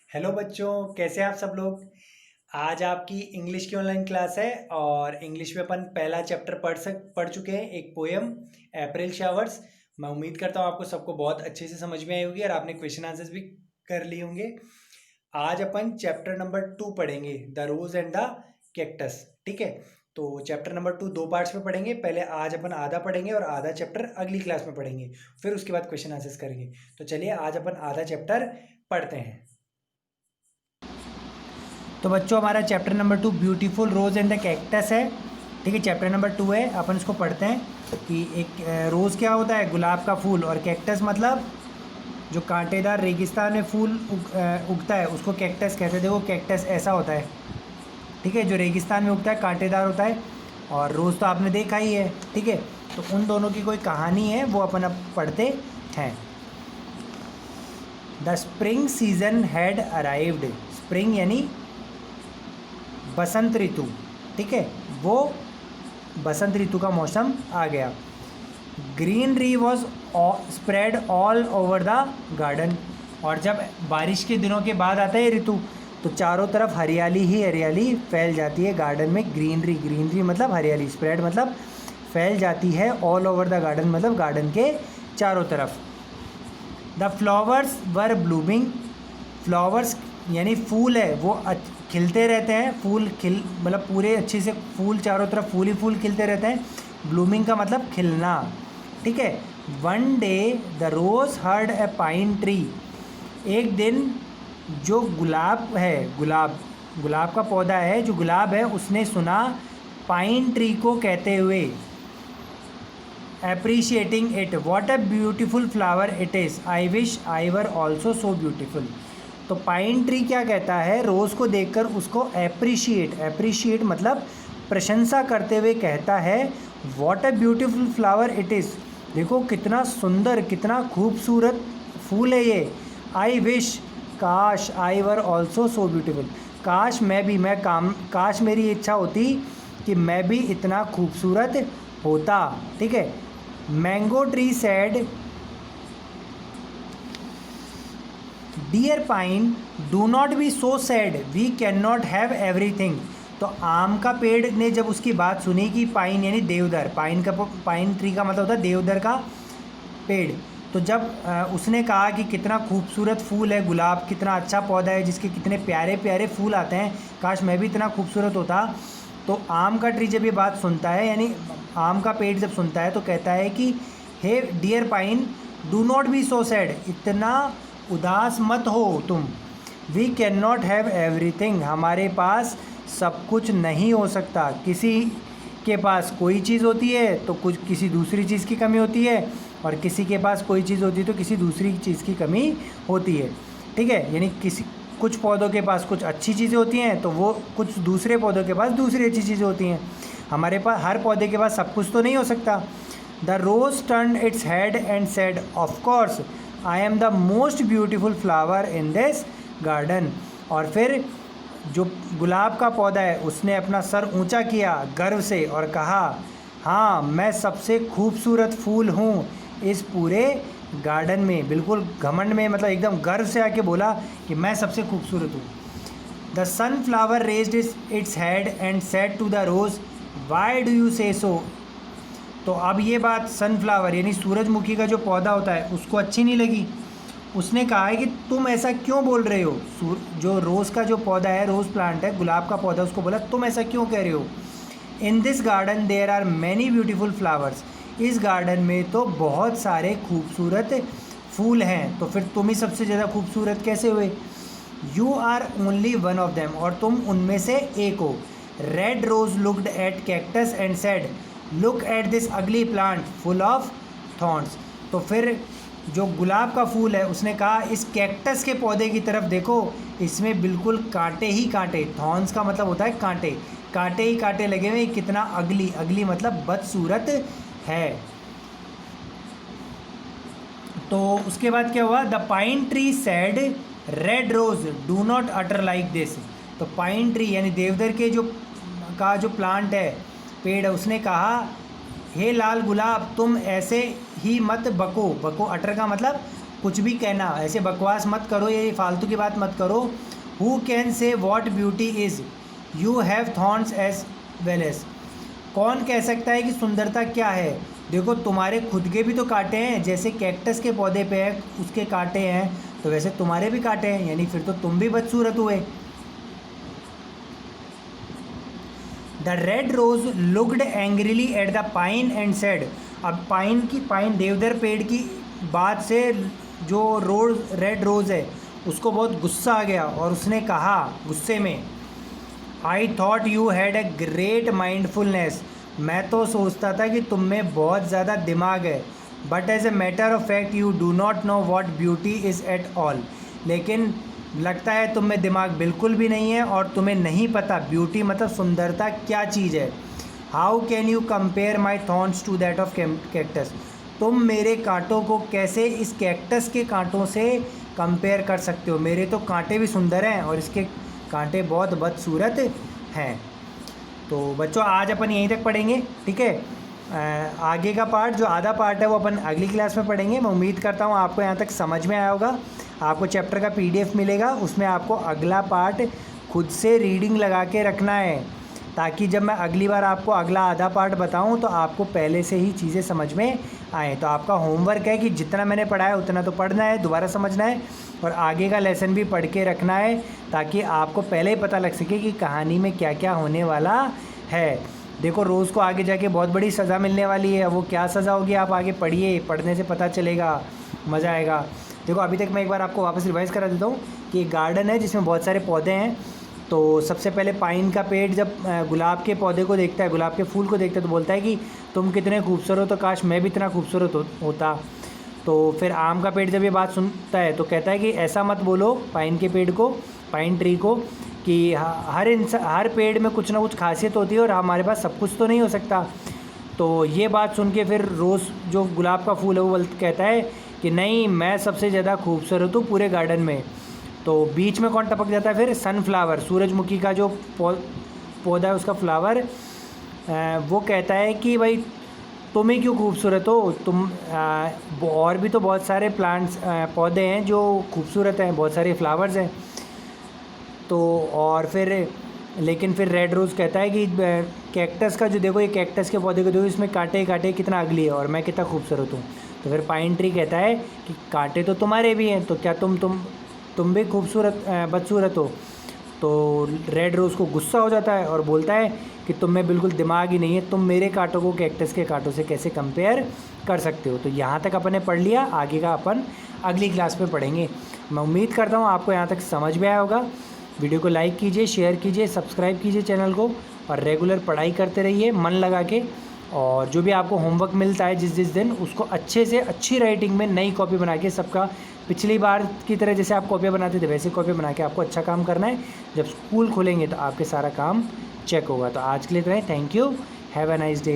Hello बच्चों, कैसे हैं आप सब लोग। आज आपकी इंग्लिश की ऑनलाइन क्लास है और इंग्लिश में अपन पहला चैप्टर पढ़ चुके हैं, एक पोएम अप्रैल शावर्स। मैं उम्मीद करता हूँ आपको सबको बहुत अच्छे से समझ में आई होगी और आपने क्वेश्चन आंसर्स भी कर लिए होंगे। आज अपन चैप्टर नंबर 2 पढ़ेंगे, the rose and the cactus. ठीक है, तो चैप्टर नंबर 2 दो पार्ट्स में पढ़ेंगे। पहले आज अपन आधा पढ़ेंगे और आधा चैप्टर अगली क्लास में पढ़ेंगे, फिर उसके बाद क्वेश्चन आंसर्स करेंगे। तो चलिए आज अपन आधा चैप्टर पढ़ते हैं। तो बच्चों, हमारा chapter number 2 beautiful rose and the cactus है। ठीक है, चैप्टर नंबर 2 है, अपन इसको पढ़ते हैं कि एक रोज़ क्या होता है, गुलाब का फूल, और कैक्टस मतलब जो कांटेदार रेगिस्तान में फूल उगता है उसको कैक्टस कहते हैं। देखो कैक्टस ऐसा होता है, ठीक है, जो रेगिस्तान में उगता है, कांटेदार होता है, और रोज़ तो आपने देखा ही है। ठीक है, तो उन दोनों की कोई कहानी है, वो अपन अब पढ़ते हैं। The spring season had arrived. Spring यानी बसंत ऋतु, ठीक है, वो बसंत ऋतु का मौसम आ गया। Greenery was spread all over the garden. और जब बारिश के दिनों के बाद आता है ऋतु, तो चारों तरफ हरियाली ही हरियाली फैल जाती है गार्डन में। ग्रीनरी, ग्रीनरी मतलब हरियाली, स्प्रेड मतलब फैल जाती है, ऑल ओवर द गार्डन मतलब गार्डन के चारों तरफ। The flowers were blooming. Flowers यानी फूल है, वो खिलते रहते हैं। फूल खिल मतलब पूरे अच्छे से फूल, चारों तरफ फूल ही फूल खिलते रहते हैं। ब्लूमिंग का मतलब खिलना, ठीक है। One day the rose heard a pine tree. एक दिन जो गुलाब है, गुलाब का पौधा है, जो गुलाब है, उसने सुना पाइन ट्री को कहते हुए, appreciating it, what a beautiful flower it is, I wish I were also so beautiful। तो पाइन ट्री क्या कहता है, रोज़ को देखकर उसको एप्रिशिएट मतलब प्रशंसा करते हुए कहता है, what a beautiful flower it is, देखो कितना सुंदर, कितना खूबसूरत फूल है ये। I wish, काश, I were also so beautiful, काश मैं भी, काश मेरी इच्छा होती कि मैं भी इतना खूबसूरत होता। ठीक है। Mango tree said, dear pine do not be so sad, we can not have everything. तो आम का पेड़ ने जब उसकी बात सुनी कि पाइन यानी देवदार, पाइन ट्री का मतलब होता है देवदार का पेड़, तो जब उसने कहा कि कितना खूबसूरत फूल है गुलाब, कितना अच्छा पौधा है जिसके कितने प्यारे प्यारे फूल आते हैं, काश मैं भी इतना खूबसूरत होता। तो आम का ट्री जब ये बात सुनता है, यानी आम का पेड़ जब सुनता है, तो कहता है कि hey dear pine do not be so sad, इतना उदास मत हो तुम। We can not have everything, हमारे पास सब कुछ नहीं हो सकता। किसी के पास कोई चीज़ होती है तो कुछ किसी दूसरी चीज़ की कमी होती है, और किसी के पास कोई चीज़ होती है तो किसी दूसरी चीज़ की कमी होती है। ठीक है, यानी कुछ पौधों के पास कुछ अच्छी चीज़ें होती हैं, तो वो कुछ दूसरे पौधों के पास दूसरी अच्छी चीज़ें होती हैं। हमारे पास, हर पौधे के पास सब कुछ तो नहीं हो सकता। The rose turn its head and said, of course I am the most beautiful flower in this garden. और फिर जो गुलाब का पौधा है, उसने अपना सर ऊंचा किया गर्व से और कहा, हाँ मैं सबसे खूबसूरत फूल हूँ इस पूरे गार्डन में। बिल्कुल घमंड में, मतलब एकदम गर्व से आके बोला कि मैं सबसे खूबसूरत हूँ। The sunflower raised its head and said to the rose, why do you say so. तो अब ये बात सनफ्लावर यानी सूरजमुखी का जो पौधा होता है उसको अच्छी नहीं लगी। उसने कहा है कि तुम ऐसा क्यों बोल रहे हो। जो रोज़ का जो पौधा है, रोज़ प्लांट है, गुलाब का पौधा, उसको बोला तुम ऐसा क्यों कह रहे हो। In this garden there are many beautiful flowers, इस गार्डन में तो बहुत सारे खूबसूरत फूल हैं, तो फिर तुम ही सबसे ज़्यादा खूबसूरत कैसे हुए। You are only one of them, और तुम उनमें से एक हो। Red rose looked at cactus and said, look at this ugly plant full of thorns. तो फिर जो गुलाब का फूल है, उसने कहा इस कैक्टस के पौधे की तरफ देखो, इसमें बिल्कुल कांटे ही कांटे, थॉर्न्स का मतलब होता है कांटे, कांटे ही कांटे लगे हुए, कितना अगली, अगली मतलब बदसूरत है। तो उसके बाद क्या हुआ, the pine tree said, red rose do not utter like this. तो पाइन ट्री यानी देवदार के जो प्लांट है, पेड़ है, उसने कहा, हे लाल गुलाब तुम ऐसे ही मत बको। बको, अटर का मतलब कुछ भी कहना, ऐसे बकवास मत करो, ये फालतू की बात मत करो। Who can say what beauty is, you have thorns as well as. कौन कह सकता है कि सुंदरता क्या है? देखो तुम्हारे खुद के भी तो कांटे हैं, जैसे कैक्टस के पौधे पे है उसके कांटे हैं, तो वैसे तुम्हारे भी कांटे हैं, यानी फिर तो तुम भी बदसूरत हुए। The red rose looked angrily at the pine and said. अब पाइन देवदार पेड़ की बात से जो रेड रोज़ है उसको बहुत गुस्सा आ गया और उसने कहा गुस्से में, I thought you had a great mindfulness. मैं तो सोचता था कि तुम में बहुत ज़्यादा दिमाग है। But as a matter of fact you do not know what beauty is at all. लेकिन लगता है तुम में दिमाग बिल्कुल भी नहीं है और तुम्हें नहीं पता ब्यूटी मतलब सुंदरता क्या चीज़ है। How can you compare my thorns to that of cactus. तुम मेरे कांटों को कैसे इस कैक्टस के कांटों से कंपेयर कर सकते हो? मेरे तो कांटे भी सुंदर हैं और इसके कांटे बहुत बदसूरत हैं। तो बच्चों आज अपन यहीं तक पढ़ेंगे, ठीक है। आगे का पार्ट जो आधा पार्ट है वो अपन अगली क्लास में पढ़ेंगे। मैं उम्मीद करता हूँ आपको यहाँ तक समझ में आया होगा। आपको चैप्टर का PDF मिलेगा, उसमें आपको अगला पार्ट खुद से रीडिंग लगा के रखना है, ताकि जब मैं अगली बार आपको अगला आधा पार्ट बताऊं तो आपको पहले से ही चीज़ें समझ में आएँ। तो आपका होमवर्क है कि जितना मैंने पढ़ाया उतना तो पढ़ना है, दोबारा समझना है और आगे का लेसन भी पढ़ के रखना है, ताकि आपको पहले ही पता लग सके कि कहानी में क्या क्या होने वाला है। देखो रोज़ को आगे जाके बहुत बड़ी सज़ा मिलने वाली है। वो क्या सज़ा होगी आप आगे पढ़िए, पढ़ने से पता चलेगा, मज़ा आएगा। देखो अभी तक मैं एक बार आपको वापस रिवाइज़ करा देता हूँ कि एक गार्डन है जिसमें बहुत सारे पौधे हैं। तो सबसे पहले पाइन का पेड़ जब गुलाब के पौधे को देखता है, गुलाब के फूल को देखता है, तो बोलता है कि तुम कितने खूबसूरत हो, तो काश मैं भी इतना खूबसूरत होता। तो फिर आम का पेड़ जब ये बात सुनता है तो कहता है कि ऐसा मत बोलो पाइन के पेड़ को, पाइन ट्री को, कि हर पेड़ में कुछ ना कुछ खासियत होती है और हमारे पास सब कुछ तो नहीं हो सकता। तो ये बात सुन के फिर रोज़ जो गुलाब का फूल है वो कहता है कि नहीं, मैं सबसे ज़्यादा खूबसूरत हूँ पूरे गार्डन में। तो बीच में कौन टपक जाता है फिर? सनफ्लावर, सूरजमुखी का जो पौधा है उसका फ्लावर, वो कहता है कि भाई तुम ही क्यों खूबसूरत हो, और भी तो बहुत सारे प्लांट्स पौधे हैं जो खूबसूरत हैं, बहुत सारे फ्लावर्स हैं। तो और फिर लेकिन फिर रेड रोज़ कहता है कि कैक्टस का जो देखो, ये कैक्टस के पौधे को देखो, इसमें कांटे कांटे कितना अगली है और मैं कितना खूबसूरत हूँ। तो फिर पाइन ट्री कहता है कि कांटे तो तुम्हारे भी हैं, तो क्या तुम भी खूबसूरत बदसूरत हो। तो रेड रोज़ को गुस्सा हो जाता है और बोलता है कि तुम में बिल्कुल दिमाग ही नहीं है, तुम मेरे कांटों को कैक्टस के कांटों से कैसे कंपेयर कर सकते हो। तो यहाँ तक अपन ने पढ़ लिया, आगे का अपन अगली क्लास में पढ़ेंगे। मैं उम्मीद करता हूँ आपको यहाँ तक समझ में आया होगा। वीडियो को लाइक कीजिए, शेयर कीजिए, सब्सक्राइब कीजिए चैनल को और रेगुलर पढ़ाई करते रहिए मन लगा के। और जो भी आपको होमवर्क मिलता है जिस दिन, उसको अच्छे से अच्छी राइटिंग में नई कॉपी बना के, सबका पिछली बार की तरह जैसे आप कॉपियाँ बनाते थे वैसे कॉपी बना के आपको अच्छा काम करना है। जब स्कूल खुलेंगे तो आपके सारा काम चेक होगा। तो आज के लिए तो है, thank you, have a nice day.